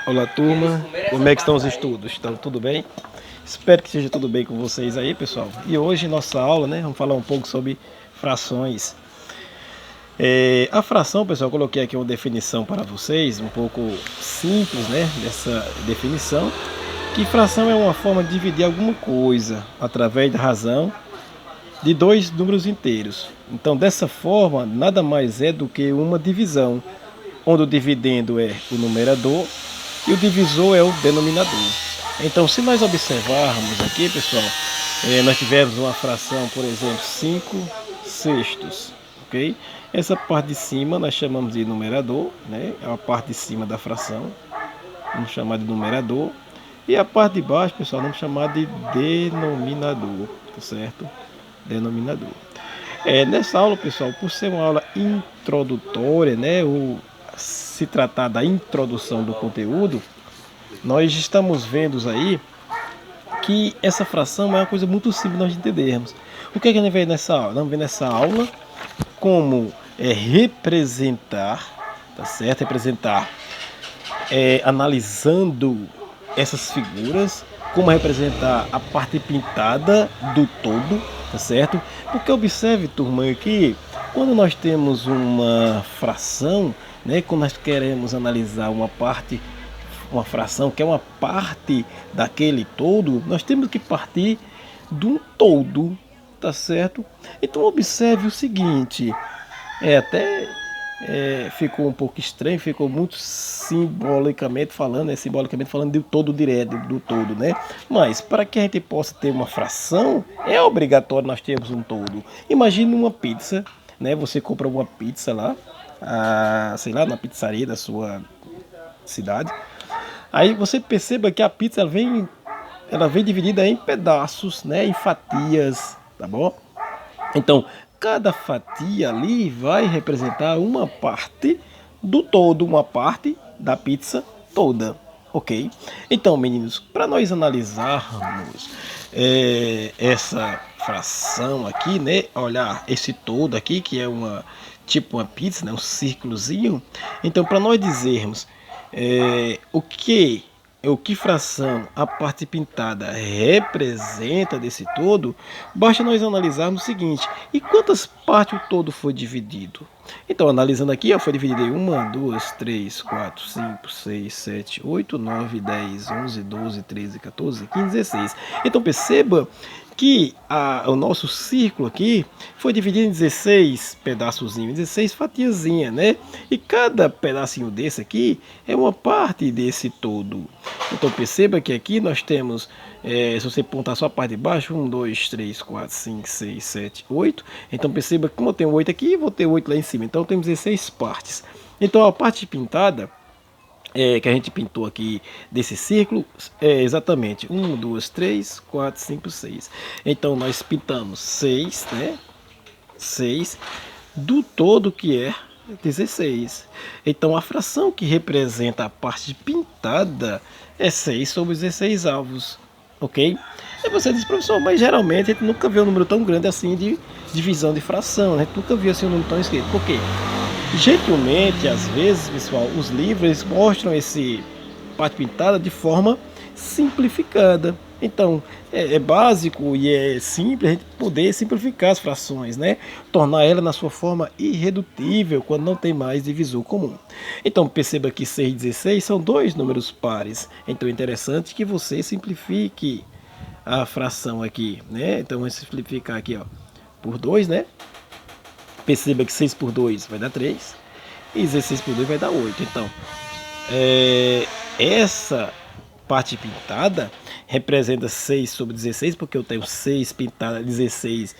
Olá, turma, como é que estão os estudos? Estão tudo bem? Espero que esteja tudo bem com vocês aí, pessoal. E hoje nossa aula, né, vamos falar um pouco sobre frações. A fração, pessoal, eu coloquei aqui uma definição para vocês, um pouco simples, né, dessa definição. Que fração é uma forma de dividir alguma coisa através da razão de dois números inteiros. Então, dessa forma, nada mais é do que uma divisão, onde o dividendo é o numerador e o divisor é o denominador. Então, se nós observarmos aqui, pessoal, nós tivemos uma fração, por exemplo, 5 sextos, ok? Essa parte de cima nós chamamos de numerador, né? É a parte de cima da fração, vamos chamar de numerador. E a parte de baixo, pessoal, vamos chamar de denominador, tá certo? Denominador. Nessa aula, pessoal, por ser uma aula introdutória, né, ou se tratar da introdução do conteúdo, nós estamos vendo aí que essa fração é uma coisa muito simples nós entendermos. O que é que a gente vê nessa aula? Vamos ver nessa aula como representar, tá certo? Representar, analisando essas figuras, como representar a parte pintada do todo, tá certo? Porque observe, turma, que quando nós temos uma fração, né, quando nós queremos analisar uma fração que é uma parte daquele todo, nós temos que partir de um todo, tá certo? Então observe o seguinte, ficou um pouco estranho, ficou muito simbolicamente falando do todo direto, do todo, né? Mas para que a gente possa ter uma fração, é obrigatório nós termos um todo. Imagine uma pizza, né? Você compra uma pizza lá, sei lá, na pizzaria da sua cidade. Aí você perceba que a pizza ela vem dividida em pedaços, né? Em fatias, tá bom? Então, cada fatia ali vai representar uma parte do todo, uma parte da pizza toda, ok? Então, meninos, para nós analisarmos essa fração aqui, né? Olhar esse todo aqui, que é uma pizza, né? Um círculozinho. Então, para nós dizermos o que fração a parte pintada representa desse todo, basta nós analisarmos o seguinte: e quantas partes o todo foi dividido? Então, analisando aqui, foi dividido em 1, 2, 3, 4, 5, 6, 7, 8, 9, 10, 11, 12, 13, 14, 15, 16. Então, perceba que o nosso círculo aqui foi dividido em 16 pedaçozinhos, 16 fatiazinhas, né? E cada pedacinho desse aqui é uma parte desse todo. Então perceba que aqui nós temos, se você apontar só a parte de baixo, 1, 2, 3, 4, 5, 6, 7, 8. Então perceba que como eu tenho 8 aqui, vou ter 8 lá em cima. Então temos 16 partes. Então a parte pintada, que a gente pintou aqui desse círculo, é exatamente 1, 2, 3, 4, 5, 6. Então nós pintamos 6, né? 6 do todo, que é 16. Então a fração que representa a parte pintada é 6 sobre 16 avos, ok? Aí você diz: professor, mas geralmente a gente nunca vê um número tão grande assim de divisão de fração, né? A gente nunca viu assim um número tão escrito. Por quê? Gentilmente, às vezes, pessoal, os livros mostram esse parte pintada de forma simplificada. Então, é básico e é simples a gente poder simplificar as frações, né? Tornar ela na sua forma irredutível quando não tem mais divisor comum. Então, perceba que 6 e 16 são dois números pares. Então, é interessante que você simplifique a fração aqui, né? Então, vamos simplificar aqui, ó, por 2, né? Perceba que 6 por 2 vai dar 3 e 16 por 2 vai dar 8. Então, essa parte pintada representa 6 sobre 16, porque eu tenho 6 pintada 16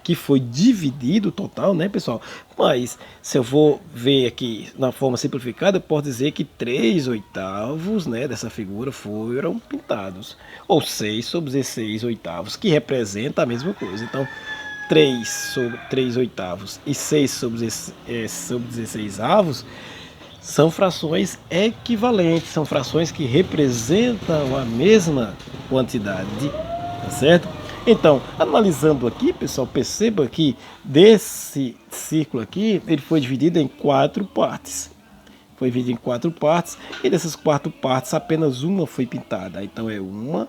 que foi dividido total, né, pessoal? Mas se eu vou ver aqui na forma simplificada, eu posso dizer que 3 oitavos, né, dessa figura foram pintados, ou 6 sobre 16 oitavos, que representa a mesma coisa. Então 3 sobre 3 oitavos e 6 sobre 16 avos são frações equivalentes, são frações que representam a mesma quantidade, tá certo? Então, analisando aqui, pessoal, perceba que desse círculo aqui, ele foi dividido em 4 partes. foi dividida em 4 partes, e dessas 4 partes apenas uma foi pintada. Então é 1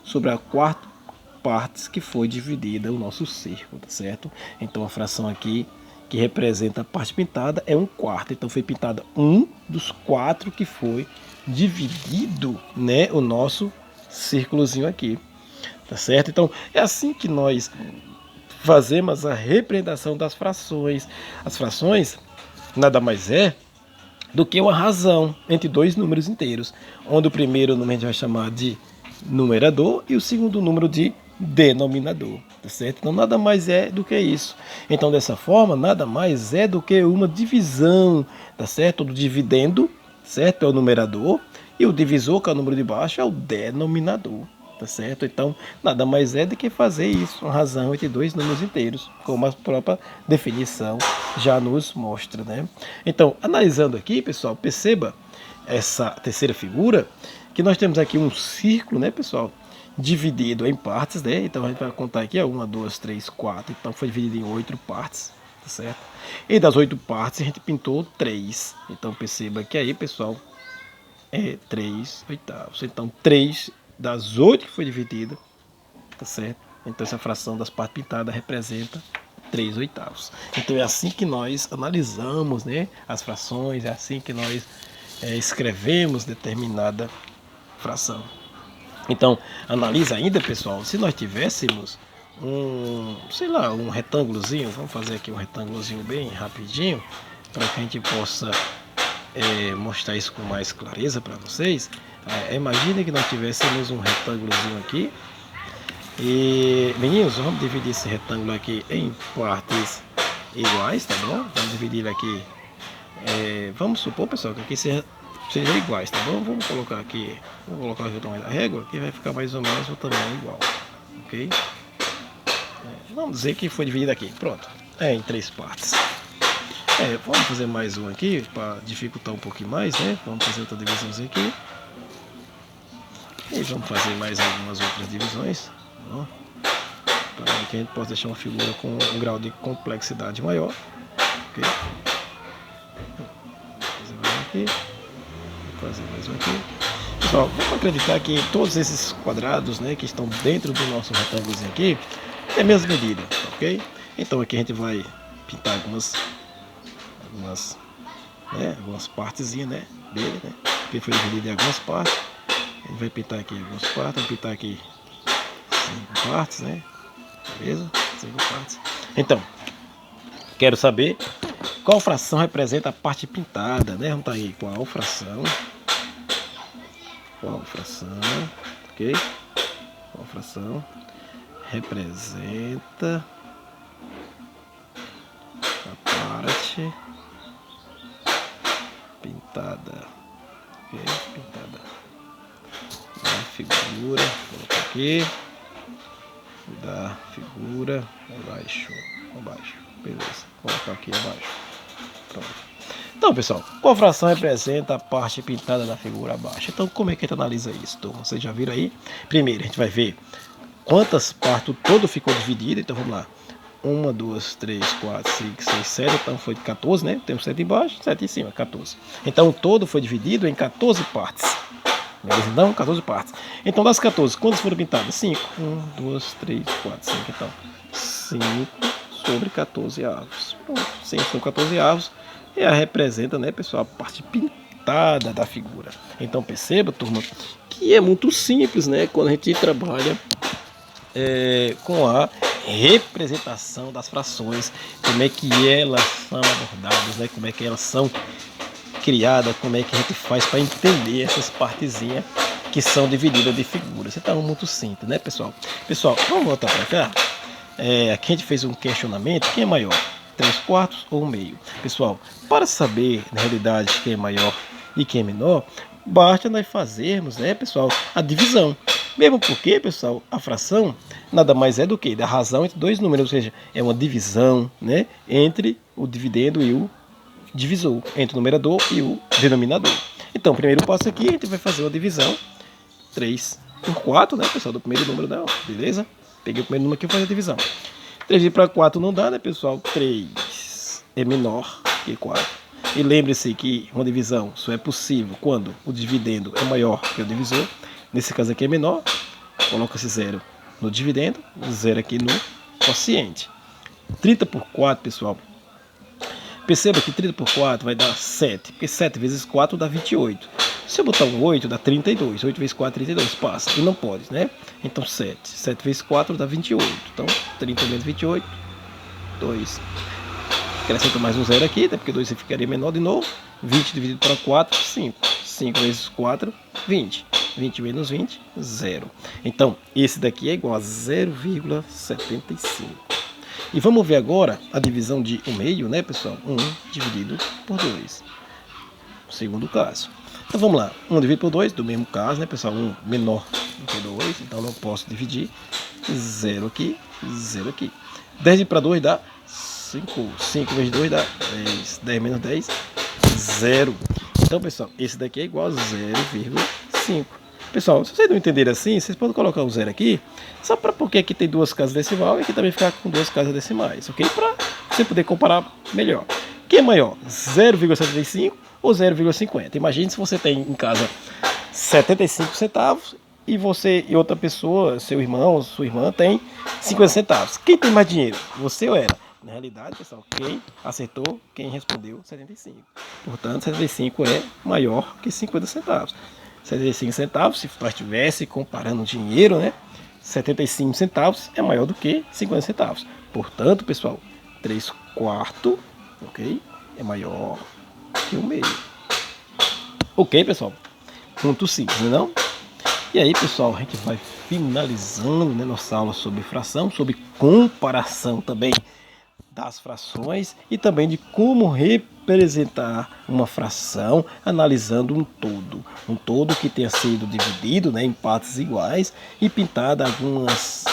sobre a 4 partes que foi dividida o nosso círculo, tá certo? Então a fração aqui que representa a parte pintada é 1/4. Então foi pintada 1 dos 4 que foi dividido, né, o nosso círculozinho aqui, tá certo? Então é assim que nós fazemos a representação das frações. As frações nada mais é do que uma razão entre dois números inteiros, onde o primeiro número a gente vai chamar de numerador e o segundo número de denominador, tá certo? Então nada mais é do que isso. Então dessa forma, nada mais é do que uma divisão, tá certo? Do dividendo, certo? É o numerador, e o divisor, que é o número de baixo, é o denominador, tá certo? Então nada mais é do que fazer isso, uma razão entre dois números inteiros, como a própria definição já nos mostra, né? Então, analisando aqui, pessoal, perceba essa terceira figura, que nós temos aqui um círculo, né, pessoal, dividido em partes, né? Então a gente vai contar aqui, 1, 2, 3, 4. Então foi dividido em 8 partes, tá certo? E das 8 partes a gente pintou 3. Então perceba que aí, pessoal, é 3/8. Então 3 das 8 que foi dividida, tá certo? Então essa fração das partes pintadas representa 3/8. Então é assim que nós analisamos, né, as frações, é assim que nós escrevemos determinada fração. Então, analisa ainda, pessoal, se nós tivéssemos sei lá, um retângulozinho, vamos fazer aqui um retângulozinho bem rapidinho, para que a gente possa mostrar isso com mais clareza para vocês. Imagine que nós tivéssemos um retângulozinho aqui, e meninos, vamos dividir esse retângulo aqui em partes iguais, tá bom? Vamos dividir ele aqui, vamos supor, pessoal, que aqui seja iguais, tá bom? Vamos colocar aqui o tamanho da régua, que vai ficar mais ou menos o tamanho igual, ok? Vamos dizer que foi dividido aqui, pronto, em 3 partes. Vamos fazer mais um aqui, para dificultar um pouquinho mais, né? Vamos fazer outra divisãozinha aqui. E vamos fazer mais algumas outras divisões, para que a gente possa deixar uma figura com um grau de complexidade maior, ok? Vou fazer mais um aqui. Fazer mais um aqui. Pessoal, vamos acreditar que todos esses quadrados, né, que estão dentro do nosso retângulozinho aqui, é a mesma medida, ok? Então aqui a gente vai pintar algumas partezinhas, né, dele, né, porque foi dividido em algumas partes. A gente vai pintar aqui algumas partes, vamos pintar aqui 5 partes, né, beleza? 5 partes. Então, quero saber qual fração representa a parte pintada, né? Vamos estar aí, qual fração, ok? Qual fração representa a parte pintada, ok? Pintada da figura, vou colocar aqui, da figura abaixo, beleza, vou colocar aqui abaixo. Pronto. Então, pessoal, qual fração representa a parte pintada da figura abaixo? Então, como é que a gente analisa isso? Então, vocês já viram aí? Primeiro, a gente vai ver quantas partes o todo ficou dividido. Então, vamos lá. 1, 2, 3, 4, 5, 6, 7. Então, foi 14, né? Temos 7 embaixo, 7 em cima, 14. Então, o todo foi dividido em 14 partes. Beleza? Então, 14 partes. Então, das 14, quantas foram pintadas? 5. 1, 2, 3, 4, 5. Então, 5 sobre 14 avos. Pronto, 5 sobre 14 avos. E a representa, né, pessoal, a parte pintada da figura. Então perceba, turma, que é muito simples, né, quando a gente trabalha com a representação das frações, como é que elas são abordadas, né, como é que elas são criadas, como é que a gente faz para entender essas partezinhas que são divididas de figuras. Então é muito simples, né, pessoal? Pessoal, vamos voltar para cá. Aqui a gente fez um questionamento, quem é maior? 3/4 ou 1/2. Pessoal, para saber na realidade quem é maior e quem é menor, basta nós fazermos, né, pessoal, a divisão. Mesmo porque, pessoal, a fração nada mais é do que da razão entre dois números, ou seja, é uma divisão, né, entre o dividendo e o divisor, entre o numerador e o denominador. Então, o primeiro passo aqui, a gente vai fazer uma divisão 3/4, né, pessoal, do primeiro número, não, beleza? Peguei o primeiro número aqui e vou fazer a divisão. 3 para 4 não dá, né, pessoal? 3 é menor que 4. E lembre-se que uma divisão só é possível quando o dividendo é maior que o divisor. Nesse caso aqui é menor, coloca-se 0 no dividendo, 0 aqui no quociente. 30 por 4, pessoal. Perceba que 30 por 4 vai dar 7, porque 7 vezes 4 dá 28. Se eu botar um 8, dá 32. 8 vezes 4, 32. Passa. E não pode, né? Então 7. 7 vezes 4 dá 28. Então 30 menos 28, 2. Acrescenta mais um 0 aqui, né? Porque 2 ficaria menor de novo. 20 dividido para 4, 5. 5 vezes 4, 20. 20 menos 20, 0. Então, esse daqui é igual a 0,75. E vamos ver agora a divisão de 1 meio, né, pessoal? 1 dividido por 2. Segundo caso. Então vamos lá. 1 dividido por 2, do mesmo caso, né, pessoal? 1 menor do que 2, então não posso dividir. 0 aqui, 0 aqui. 10 para 2 dá 5. 5 vezes 2 dá 10. 10 menos 10, 0. Então, pessoal, esse daqui é igual a 0,5. Pessoal, se vocês não entenderem assim, vocês podem colocar o 0 aqui, só para porque aqui tem 2 casas decimais e aqui também ficar com 2 casas decimais, ok? Para você poder comparar melhor. Quem é maior, 0,75 ou 0,50? Imagine se você tem em casa 75 centavos e você e outra pessoa, seu irmão ou sua irmã, tem 50 centavos. Quem tem mais dinheiro? Você ou ela? Na realidade, pessoal, quem acertou, quem respondeu 75. Portanto, 75 é maior que 50 centavos. 75 centavos, se nós estivesse comparando dinheiro, né? 75 centavos é maior do que 50 centavos. Portanto, pessoal, 3/4, ok? É maior que 1/2. Ok, pessoal? Muito simples, não? E aí, pessoal, a gente vai finalizando, né, nossa aula sobre fração, sobre comparação também das frações e também de como representar uma fração analisando um todo que tenha sido dividido, né, em partes iguais e pintado algumas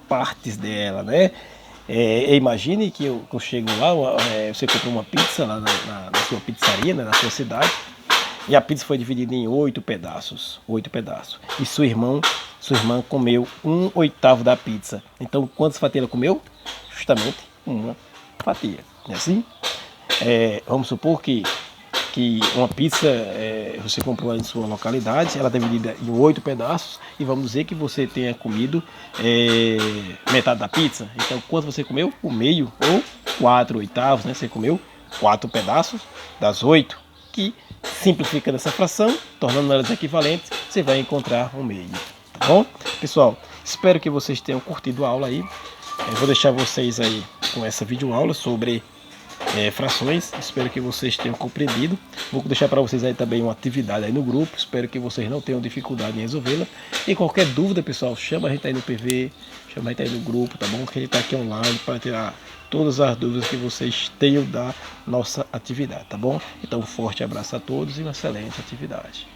partes dela, né? Imagine que eu chego lá, você comprou uma pizza lá na sua pizzaria, né, na sua cidade, e a pizza foi dividida em 8 pedaços, e sua irmã comeu 1/8 da pizza. Então, quantas fatias ela comeu? Justamente uma fatia, é assim? Vamos supor que uma pizza você comprou em sua localidade, ela é dividida em 8 pedaços, e vamos dizer que você tenha comido metade da pizza. Então, quanto você comeu? O meio ou 4/8, né? Você comeu 4 pedaços das 8, que simplificando essa fração, tornando elas equivalentes, você vai encontrar o meio, tá bom? Pessoal, espero que vocês tenham curtido a aula aí. Eu vou deixar vocês aí com essa videoaula sobre frações. Espero que vocês tenham compreendido. Vou deixar para vocês aí também uma atividade aí no grupo. Espero que vocês não tenham dificuldade em resolvê-la. E qualquer dúvida, pessoal, chama a gente aí no PV, chama a gente aí no grupo, tá bom? Que a gente está aqui online para tirar todas as dúvidas que vocês tenham da nossa atividade, tá bom? Então, um forte abraço a todos e uma excelente atividade.